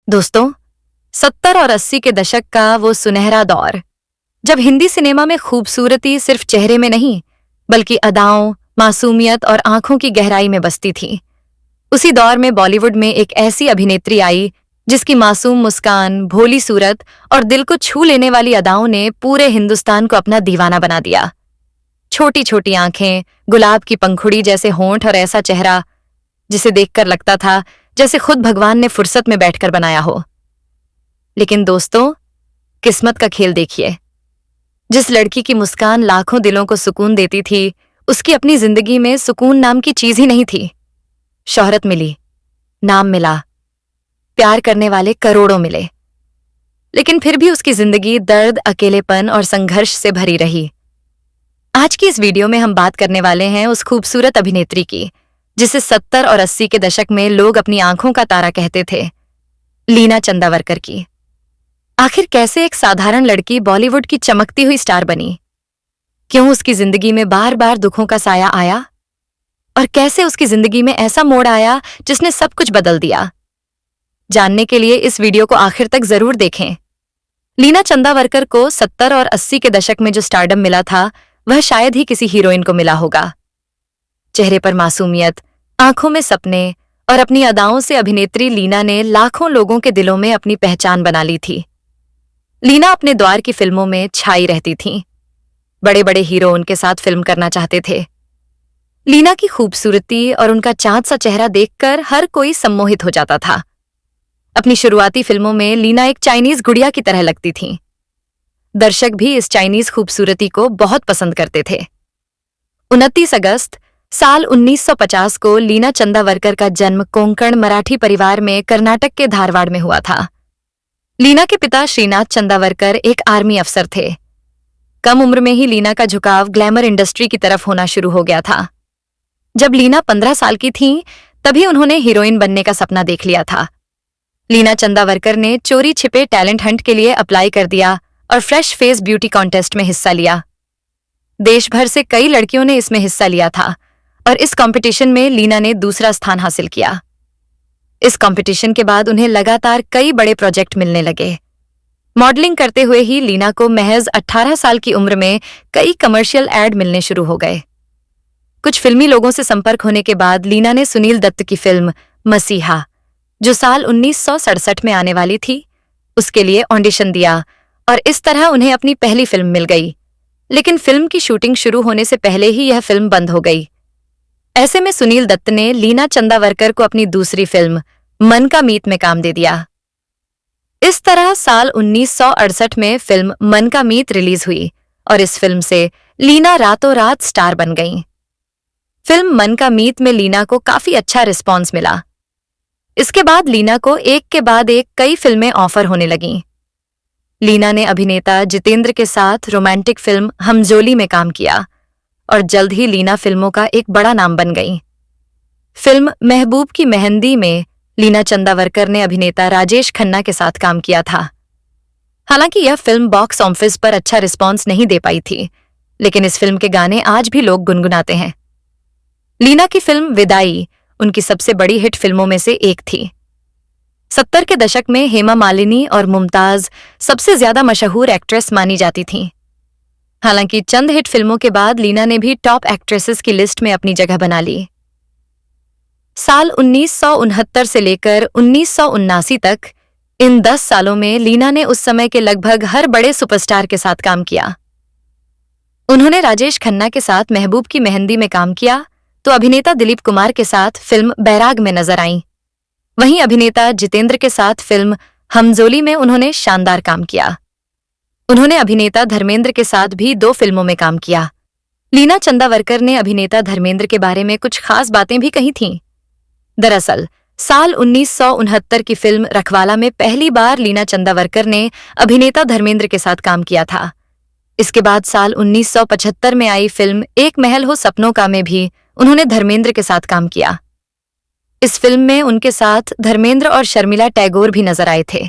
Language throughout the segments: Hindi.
दोस्तों, 70 और 80 के दशक का वो सुनहरा दौर जब हिंदी सिनेमा में खूबसूरती सिर्फ चेहरे में नहीं बल्कि अदाओं, मासूमियत और आंखों की गहराई में बसती थी। उसी दौर में बॉलीवुड में एक ऐसी अभिनेत्री आई जिसकी मासूम मुस्कान, भोली सूरत और दिल को छू लेने वाली अदाओं ने पूरे हिंदुस्तान को अपना दीवाना बना दिया। छोटी छोटी आंखें, गुलाब की पंखुड़ी जैसे होंठ और ऐसा चेहरा जिसे देखकर लगता था जैसे खुद भगवान ने फुर्सत में बैठकर बनाया हो। लेकिन दोस्तों, किस्मत का खेल देखिए। जिस लड़की की मुस्कान लाखों दिलों को सुकून देती थी, उसकी अपनी जिंदगी में सुकून नाम की चीज ही नहीं थी। शोहरत मिली, नाम मिला, प्यार करने वाले करोड़ों मिले, लेकिन फिर भी उसकी जिंदगी दर्द, अकेलेपन और संघर्ष से भरी रही। आज की इस वीडियो में हम बात करने वाले हैं उस खूबसूरत अभिनेत्री की जिसे 70 और 80 के दशक में लोग अपनी आंखों का तारा कहते थे, लीना चंदावरकर की। आखिर कैसे एक साधारण लड़की बॉलीवुड की चमकती हुई स्टार बनी? क्यों उसकी जिंदगी में बार बार दुखों का साया आया? और कैसे उसकी जिंदगी में ऐसा मोड़ आया जिसने सब कुछ बदल दिया? जानने के लिए इस वीडियो को आखिर तक जरूर देखें। लीना चंदावरकर को 70 और 80 के दशक में जो स्टारडम मिला था, वह शायद ही किसी हीरोइन को मिला होगा। चेहरे पर मासूमियत, आंखों में सपने और अपनी अदाओं से अभिनेत्री लीना ने लाखों लोगों के दिलों में अपनी पहचान बना ली थी। लीना अपने द्वार की फिल्मों में छाई रहती थीं। बड़े बड़े हीरो उनके साथ फिल्म करना चाहते थे। लीना की खूबसूरती और उनका चांद सा चेहरा देखकर हर कोई सम्मोहित हो जाता था। अपनी शुरुआती फिल्मों में लीना एक चाइनीज गुड़िया की तरह लगती थीं। दर्शक भी इस चाइनीज खूबसूरती को बहुत पसंद करते थे। 29 अगस्त साल 1950 को लीना चंदावरकर का जन्म कोंकण मराठी परिवार में कर्नाटक के धारवाड़ में हुआ था। लीना के पिता श्रीनाथ चंदावरकर एक आर्मी अफसर थे। कम उम्र में ही लीना का झुकाव ग्लैमर इंडस्ट्री की तरफ होना शुरू हो गया था। जब लीना 15 साल की थीं, तभी उन्होंने हीरोइन बनने का सपना देख लिया था। लीना चंदावरकर ने चोरी छिपे टैलेंट हंट के लिए अप्लाई कर दिया और फ्रेश फेस ब्यूटी कॉन्टेस्ट में हिस्सा लिया। देश भर से कई लड़कियों ने इसमें हिस्सा लिया था और इस कंपटीशन में लीना ने दूसरा स्थान हासिल किया। इस कंपटीशन के बाद उन्हें लगातार कई बड़े प्रोजेक्ट मिलने लगे। मॉडलिंग करते हुए ही लीना को महज 18 साल की उम्र में कई कमर्शियल एड मिलने शुरू हो गए। कुछ फिल्मी लोगों से संपर्क होने के बाद लीना ने सुनील दत्त की फिल्म मसीहा, जो साल 1967 में आने वाली थी, उसके लिए ऑडिशन दिया और इस तरह उन्हें अपनी पहली फिल्म मिल गई। लेकिन फिल्म की शूटिंग शुरू होने से पहले ही यह फिल्म बंद हो गई। ऐसे में सुनील दत्त ने लीना चंदावरकर को अपनी दूसरी फिल्म मन का मीत में काम दे दिया। इस तरह साल 1968 में फिल्म मन का मीत रिलीज हुई और इस फिल्म से लीना रातों रात स्टार बन गईं। फिल्म मन का मीत में लीना को काफी अच्छा रिस्पॉन्स मिला। इसके बाद लीना को एक के बाद एक कई फिल्में ऑफर होने लगीं। लीना ने अभिनेता जितेंद्र के साथ रोमांटिक फिल्म हमजोली में काम किया और जल्द ही लीना फिल्मों का एक बड़ा नाम बन गई। फिल्म महबूब की मेहंदी में लीना चंदावरकर ने अभिनेता राजेश खन्ना के साथ काम किया था। हालांकि यह फिल्म बॉक्स ऑफिस पर अच्छा रिस्पॉन्स नहीं दे पाई थी, लेकिन इस फिल्म के गाने आज भी लोग गुनगुनाते हैं। लीना की फिल्म विदाई उनकी सबसे बड़ी हिट फिल्मों में से एक थी। 70 के दशक में हेमा मालिनी और मुमताज सबसे ज्यादा मशहूर एक्ट्रेस मानी जाती थीं। हालांकि चंद हिट फिल्मों के बाद लीना ने भी टॉप एक्ट्रेसेस की लिस्ट में अपनी जगह बना ली। साल 1969 से लेकर 1979 तक इन 10 सालों में लीना ने उस समय के लगभग हर बड़े सुपरस्टार के साथ काम किया। उन्होंने राजेश खन्ना के साथ महबूब की मेहंदी में काम किया तो अभिनेता दिलीप कुमार के साथ फिल्म बैराग में नजर आईं। वहीं अभिनेता जितेंद्र के साथ फिल्म हमजोली में उन्होंने शानदार काम किया। उन्होंने अभिनेता धर्मेंद्र के साथ भी 2 फिल्मों में काम किया। लीना चंदावरकर ने अभिनेता धर्मेंद्र के बारे में कुछ खास बातें भी कही थीं। दरअसल साल 1969 की फिल्म रखवाला में पहली बार लीना चंदावरकर ने अभिनेता धर्मेंद्र के साथ काम किया था। इसके बाद साल 1975 में आई फिल्म एक महल हो सपनों का में भी उन्होंने धर्मेंद्र के साथ काम किया। इस फिल्म में उनके साथ धर्मेंद्र और शर्मिला टैगोर भी नजर आए थे।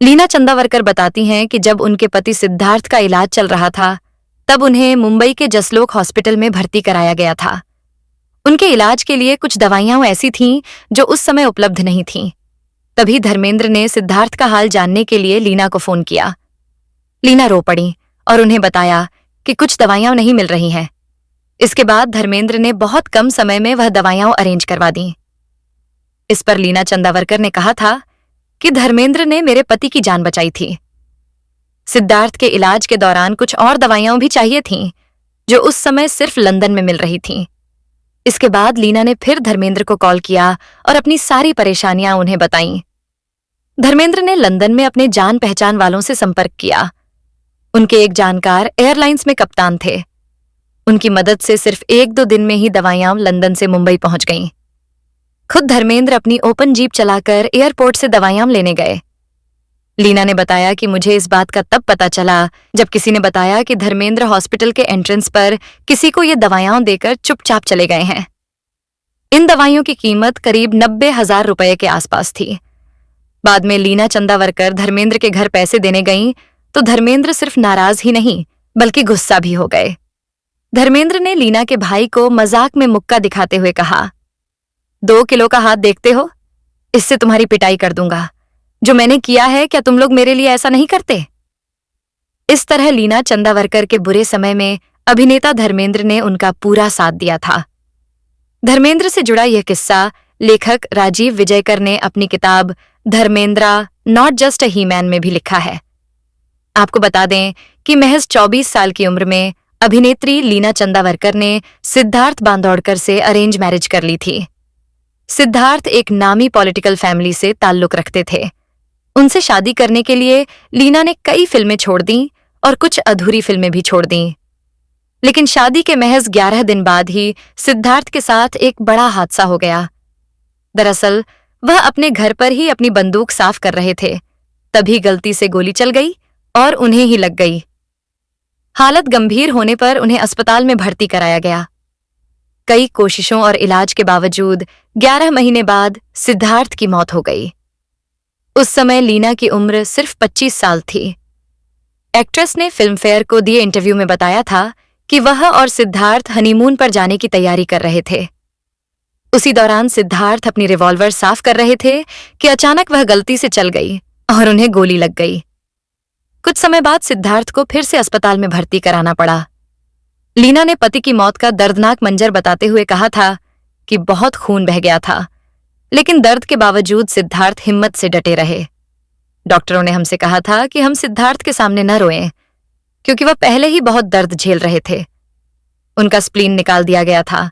लीना चंदावरकर बताती हैं कि जब उनके पति सिद्धार्थ का इलाज चल रहा था, तब उन्हें मुंबई के जसलोक हॉस्पिटल में भर्ती कराया गया था। उनके इलाज के लिए कुछ दवाइयां ऐसी थीं जो उस समय उपलब्ध नहीं थीं। तभी धर्मेंद्र ने सिद्धार्थ का हाल जानने के लिए लीना को फोन किया। लीना रो पड़ी और उन्हें बताया कि कुछ दवाइयां नहीं मिल रही हैं। इसके बाद धर्मेंद्र ने बहुत कम समय में वह दवाइयां अरेंज करवा दी। इस पर लीना चंदावरकर ने कहा था कि धर्मेंद्र ने मेरे पति की जान बचाई थी। सिद्धार्थ के इलाज के दौरान कुछ और दवाइयां भी चाहिए थीं, जो उस समय सिर्फ लंदन में मिल रही थीं। इसके बाद लीना ने फिर धर्मेंद्र को कॉल किया और अपनी सारी परेशानियां उन्हें बताईं। धर्मेंद्र ने लंदन में अपने जान पहचान वालों से संपर्क किया। उनके एक जानकार एयरलाइंस में कप्तान थे। उनकी मदद से सिर्फ 1-2 दिन में ही दवाइयां लंदन से मुंबई पहुंच गईं। खुद धर्मेंद्र अपनी ओपन जीप चलाकर एयरपोर्ट से दवाइयां लेने गए। लीना ने बताया कि मुझे इस बात का तब पता चला जब किसी ने बताया कि धर्मेंद्र हॉस्पिटल के एंट्रेंस पर किसी को ये दवाइयां देकर चुपचाप चले गए हैं। इन दवाइयों की कीमत करीब 90,000 रुपए के आसपास थी। बाद में लीना चंदावरकर धर्मेंद्र के घर पैसे देने गईं तो धर्मेंद्र सिर्फ नाराज ही नहीं बल्कि गुस्सा भी हो गए। धर्मेंद्र ने लीना के भाई को मजाक में मुक्का दिखाते हुए कहा, 2 किलो का हाथ देखते हो, इससे तुम्हारी पिटाई कर दूंगा। जो मैंने किया है, क्या तुम लोग मेरे लिए ऐसा नहीं करते? इस तरह लीना चंदावरकर के बुरे समय में अभिनेता धर्मेंद्र ने उनका पूरा साथ दिया था। धर्मेंद्र से जुड़ा यह किस्सा लेखक राजीव विजयकर ने अपनी किताब Dharmendra not just a he man में भी लिखा है। आपको बता दें कि महज 24 साल की उम्र में अभिनेत्री लीना चंदावरकर ने सिद्धार्थ बांदोड़कर से अरेंज मैरिज कर ली थी। सिद्धार्थ एक नामी पॉलिटिकल फैमिली से ताल्लुक रखते थे। उनसे शादी करने के लिए लीना ने कई फिल्में छोड़ दी और कुछ अधूरी फिल्में भी छोड़ दी। लेकिन शादी के महज 11 दिन बाद ही सिद्धार्थ के साथ एक बड़ा हादसा हो गया। दरअसल वह अपने घर पर ही अपनी बंदूक साफ कर रहे थे, तभी गलती से गोली चल गई और उन्हें ही लग गई। हालत गंभीर होने पर उन्हें अस्पताल में भर्ती कराया गया। कई कोशिशों और इलाज के बावजूद 11 महीने बाद सिद्धार्थ की मौत हो गई। उस समय लीना की उम्र सिर्फ 25 साल थी। एक्ट्रेस ने फिल्मफेयर को दिए इंटरव्यू में बताया था कि वह और सिद्धार्थ हनीमून पर जाने की तैयारी कर रहे थे। उसी दौरान सिद्धार्थ अपनी रिवॉल्वर साफ कर रहे थे कि अचानक वह गलती से चल गई और उन्हें गोली लग गई। कुछ समय बाद सिद्धार्थ को फिर से अस्पताल में भर्ती कराना पड़ा। लीना ने पति की मौत का दर्दनाक मंजर बताते हुए कहा था कि बहुत खून बह गया था, लेकिन दर्द के बावजूद सिद्धार्थ हिम्मत से डटे रहे। डॉक्टरों ने हमसे कहा था कि हम सिद्धार्थ के सामने न रोएं, क्योंकि वह पहले ही बहुत दर्द झेल रहे थे। उनका स्प्लीन निकाल दिया गया था,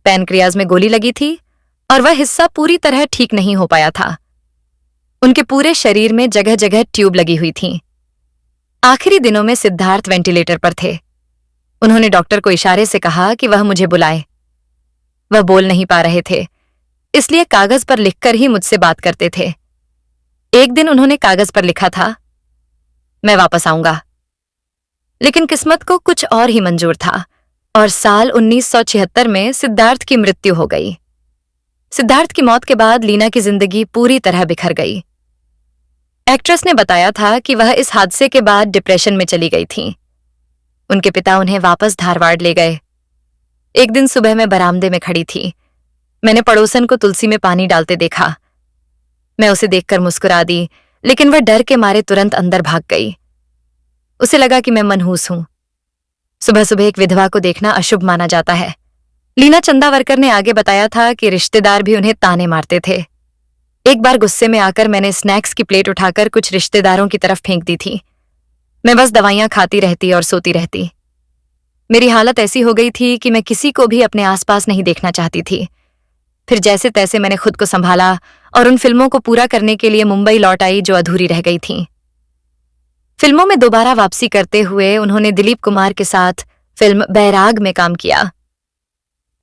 पैनक्रियाज में गोली लगी थी और वह हिस्सा पूरी तरह ठीक नहीं हो पाया था। उनके पूरे शरीर में जगह जगह ट्यूब लगी हुई थी। आखिरी दिनों में सिद्धार्थ वेंटिलेटर पर थे। उन्होंने डॉक्टर को इशारे से कहा कि वह मुझे बुलाए। वह बोल नहीं पा रहे थे, इसलिए कागज पर लिखकर ही मुझसे बात करते थे। एक दिन उन्होंने कागज पर लिखा था, मैं वापस आऊंगा। लेकिन किस्मत को कुछ और ही मंजूर था और साल 1976 में सिद्धार्थ की मृत्यु हो गई। सिद्धार्थ की मौत के बाद लीना की जिंदगी पूरी तरह बिखर गई। एक्ट्रेस ने बताया था कि वह इस हादसे के बाद डिप्रेशन में चली गई थीं। उनके पिता उन्हें वापस धारवाड़ ले गए। एक दिन सुबह मैं बरामदे में खड़ी थी। मैंने पड़ोसन को तुलसी में पानी डालते देखा। मैं उसे देखकर मुस्कुरा दी, लेकिन वह डर के मारे तुरंत अंदर भाग गई। उसे लगा कि मैं मनहूस हूं। सुबह सुबह एक विधवा को देखना अशुभ माना जाता है। लीना चंदावरकर ने आगे बताया था कि रिश्तेदार भी उन्हें ताने मारते थे। एक बार गुस्से में आकर मैंने स्नैक्स की प्लेट उठाकर कुछ रिश्तेदारों की तरफ फेंक दी थी। मैं बस दवाइयां खाती रहती और सोती रहती। मेरी हालत ऐसी हो गई थी कि मैं किसी को भी अपने आसपास नहीं देखना चाहती थी। फिर जैसे तैसे मैंने खुद को संभाला और उन फिल्मों को पूरा करने के लिए मुंबई लौट आई जो अधूरी रह गई थीं। फिल्मों में दोबारा वापसी करते हुए उन्होंने दिलीप कुमार के साथ फिल्म बैराग में काम किया।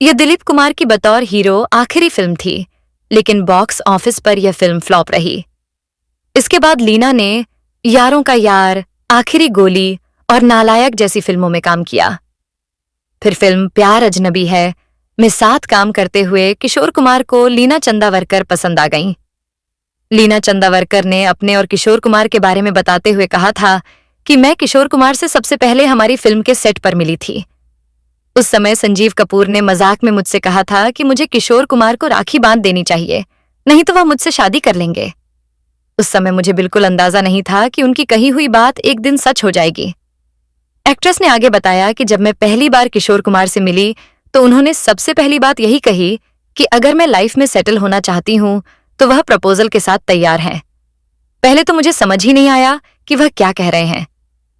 यह दिलीप कुमार की बतौर हीरो आखिरी फिल्म थी, लेकिन बॉक्स ऑफिस पर यह फिल्म फ्लॉप रही। इसके बाद लीना ने यारों का यार, आखिरी गोली और नालायक जैसी फिल्मों में काम किया। फिर फिल्म प्यार अजनबी है में साथ काम करते हुए किशोर कुमार को लीना चंदावरकर पसंद आ गईं। लीना चंदावरकर ने अपने और किशोर कुमार के बारे में बताते हुए कहा था कि मैं किशोर कुमार से सबसे पहले हमारी फिल्म के सेट पर मिली थी। उस समय संजीव कपूर ने मजाक में मुझसे कहा था कि मुझे किशोर कुमार को राखी बांध देनी चाहिए, नहीं तो वह मुझसे शादी कर लेंगे। उस समय मुझे बिल्कुल अंदाजा नहीं था कि उनकी कही हुई बात एक दिन सच हो जाएगी। एक्ट्रेस ने आगे बताया कि जब मैं पहली बार किशोर कुमार से मिली तो उन्होंने सबसे पहली बात यही कही कि अगर मैं लाइफ में सेटल होना चाहती हूं तो वह प्रपोजल के साथ तैयार हैं। पहले तो मुझे समझ ही नहीं आया कि वह क्या कह रहे हैं,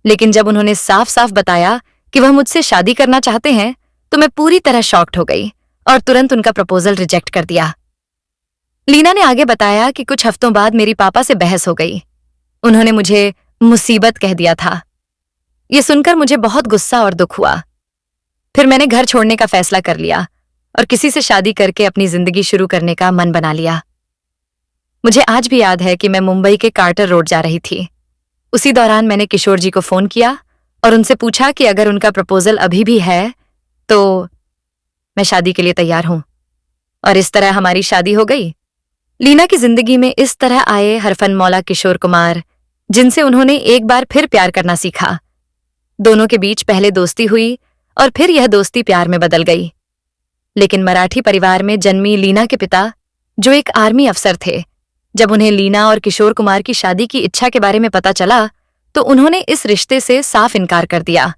लेकिन जब उन्होंने साफ साफ बताया कि वह मुझसे शादी करना चाहते हैं तो मैं पूरी तरह शॉक्ड हो गई और तुरंत उनका प्रपोजल रिजेक्ट कर दिया। लीना ने आगे बताया कि कुछ हफ्तों बाद मेरी पापा से बहस हो गई। उन्होंने मुझे मुसीबत कह दिया था। ये सुनकर मुझे बहुत गुस्सा और दुख हुआ। फिर मैंने घर छोड़ने का फैसला कर लिया और किसी से शादी करके अपनी जिंदगी शुरू करने का मन बना लिया। मुझे आज भी याद है कि मैं मुंबई के कार्टर रोड जा रही थी। उसी दौरान मैंने किशोर जी को फोन किया और उनसे पूछा कि अगर उनका प्रपोजल अभी भी है तो मैं शादी के लिए तैयार हूं। और इस तरह हमारी शादी हो गई। लीना की जिंदगी में इस तरह आए हरफन मौला किशोर कुमार, जिनसे उन्होंने एक बार फिर प्यार करना सीखा। दोनों के बीच पहले दोस्ती हुई और फिर यह दोस्ती प्यार में बदल गई। लेकिन मराठी परिवार में जन्मी लीना के पिता, जो एक आर्मी अफसर थे, जब उन्हें लीना और किशोर कुमार की शादी की इच्छा के बारे में पता चला तो उन्होंने इस रिश्ते से साफ इनकार कर दिया।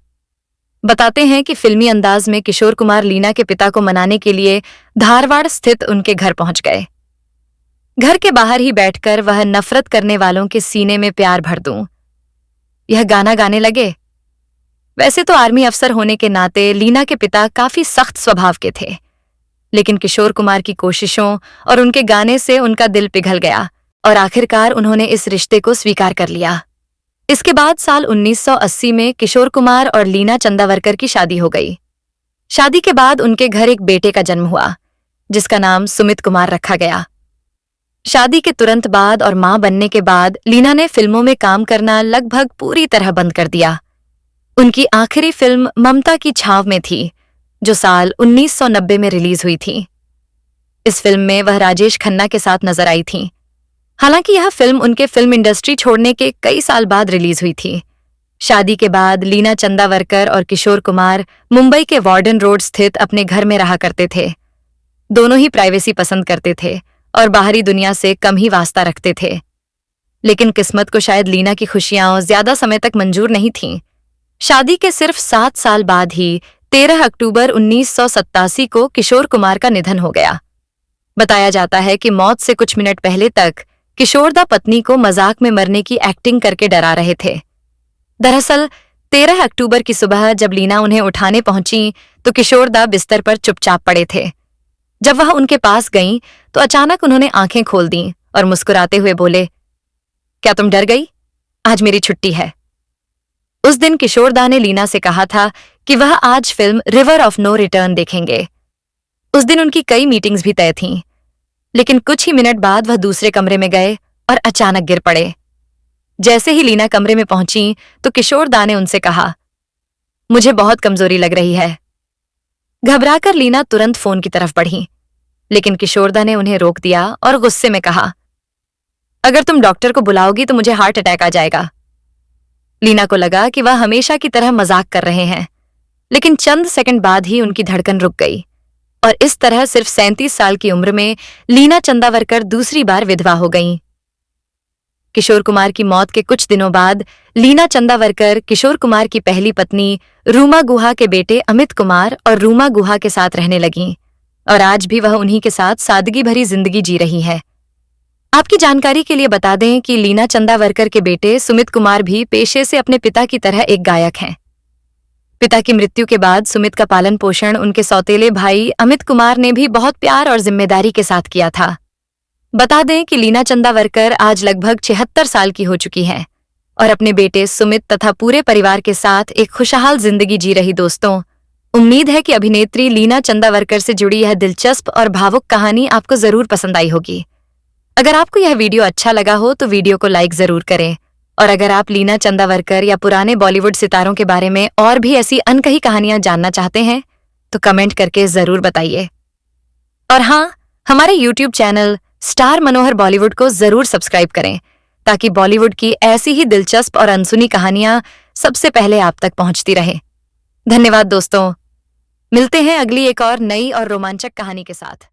बताते हैं कि फिल्मी अंदाज में किशोर कुमार लीना के पिता को मनाने के लिए धारवाड़ स्थित उनके घर पहुंच गए। घर के बाहर ही बैठकर वह नफरत करने वालों के सीने में प्यार भर दूं, यह गाना गाने लगे। वैसे तो आर्मी अफसर होने के नाते लीना के पिता काफी सख्त स्वभाव के थे, लेकिन किशोर कुमार की कोशिशों और उनके गाने से उनका दिल पिघल गया और आखिरकार उन्होंने इस रिश्ते को स्वीकार कर लिया। इसके बाद साल 1980 में किशोर कुमार और लीना चंदावरकर की शादी हो गई। शादी के बाद उनके घर एक बेटे का जन्म हुआ, जिसका नाम सुमित कुमार रखा गया। शादी के तुरंत बाद और मां बनने के बाद लीना ने फिल्मों में काम करना लगभग पूरी तरह बंद कर दिया। उनकी आखिरी फिल्म ममता की छांव में थी, जो साल 1990 में रिलीज हुई थी। इस फिल्म में वह राजेश खन्ना के साथ नजर आई थीं। हालांकि यह फिल्म उनके फिल्म इंडस्ट्री छोड़ने के कई साल बाद रिलीज हुई थी। शादी के बाद लीना चंदावरकर और किशोर कुमार मुंबई के वार्डन रोड स्थित अपने घर में रहा करते थे। दोनों ही प्राइवेसी पसंद करते थे और बाहरी दुनिया से कम ही वास्ता रखते थे। लेकिन किस्मत को शायद लीना की खुशियां ज्यादा समय तक मंजूर नहीं थीं। शादी के सिर्फ 7 साल बाद ही 13 अक्टूबर 1987 को किशोर कुमार का निधन हो गया। बताया जाता है कि मौत से कुछ मिनट पहले तक किशोरदा पत्नी को मजाक में मरने की एक्टिंग करके डरा रहे थे। दरअसल 13 अक्टूबर की सुबह जब लीना उन्हें उठाने पहुंची तो किशोरदा बिस्तर पर चुपचाप पड़े थे। जब वह उनके पास गईं तो अचानक उन्होंने आंखें खोल दीं और मुस्कुराते हुए बोले, क्या तुम डर गई? आज मेरी छुट्टी है। उस दिन किशोरदा ने लीना से कहा था कि वह आज film river of no return देखेंगे। उस दिन उनकी कई मीटिंग्स भी तय थीं, लेकिन कुछ ही मिनट बाद वह दूसरे कमरे में गए और अचानक गिर पड़े। जैसे ही लीना कमरे में पहुंची तो किशोरदा ने उनसे कहा, मुझे बहुत कमजोरी लग रही है। घबराकर लीना तुरंत फोन की तरफ बढ़ी, लेकिन किशोरदा ने उन्हें रोक दिया और गुस्से में कहा, अगर तुम डॉक्टर को बुलाओगी तो मुझे हार्ट अटैक आ जाएगा। लीना को लगा कि वह हमेशा की तरह मजाक कर रहे हैं, लेकिन चंद सेकंड बाद ही उनकी धड़कन रुक गई और इस तरह सिर्फ 37 साल की उम्र में लीना चंदावरकर दूसरी बार विधवा हो गईं। किशोर कुमार की मौत के कुछ दिनों बाद लीना चंदावरकर किशोर कुमार की पहली पत्नी रूमा गुहा के बेटे अमित कुमार और रूमा गुहा के साथ रहने लगीं और आज भी वह उन्हीं के साथ सादगी भरी जिंदगी जी रही है। आपकी जानकारी के लिए बता दें कि लीना चंदावरकर के बेटे सुमित कुमार भी पेशे से अपने पिता की तरह एक गायक हैं। पिता की मृत्यु के बाद सुमित का पालन पोषण उनके सौतेले भाई अमित कुमार ने भी बहुत प्यार और जिम्मेदारी के साथ किया था। बता दें कि लीना चंदावरकर आज लगभग 76 साल की हो चुकी हैं और अपने बेटे सुमित तथा पूरे परिवार के साथ एक खुशहाल जिंदगी जी रही। दोस्तों, उम्मीद है कि अभिनेत्री लीना चंदावरकर से जुड़ी यह दिलचस्प और भावुक कहानी आपको जरूर पसंद आई होगी। अगर आपको यह वीडियो अच्छा लगा हो तो वीडियो को लाइक जरूर करें और अगर आप लीना चंदावरकर या पुराने बॉलीवुड सितारों के बारे में और भी ऐसी अनकही कहानियां जानना चाहते हैं तो कमेंट करके जरूर बताइए। और हाँ, हमारे YouTube चैनल स्टार मनोहर बॉलीवुड को जरूर सब्सक्राइब करें ताकि बॉलीवुड की ऐसी ही दिलचस्प और अनसुनी कहानियां सबसे पहले आप तक पहुंचती रहे। धन्यवाद दोस्तों, मिलते हैं अगली एक और नई और रोमांचक कहानी के साथ।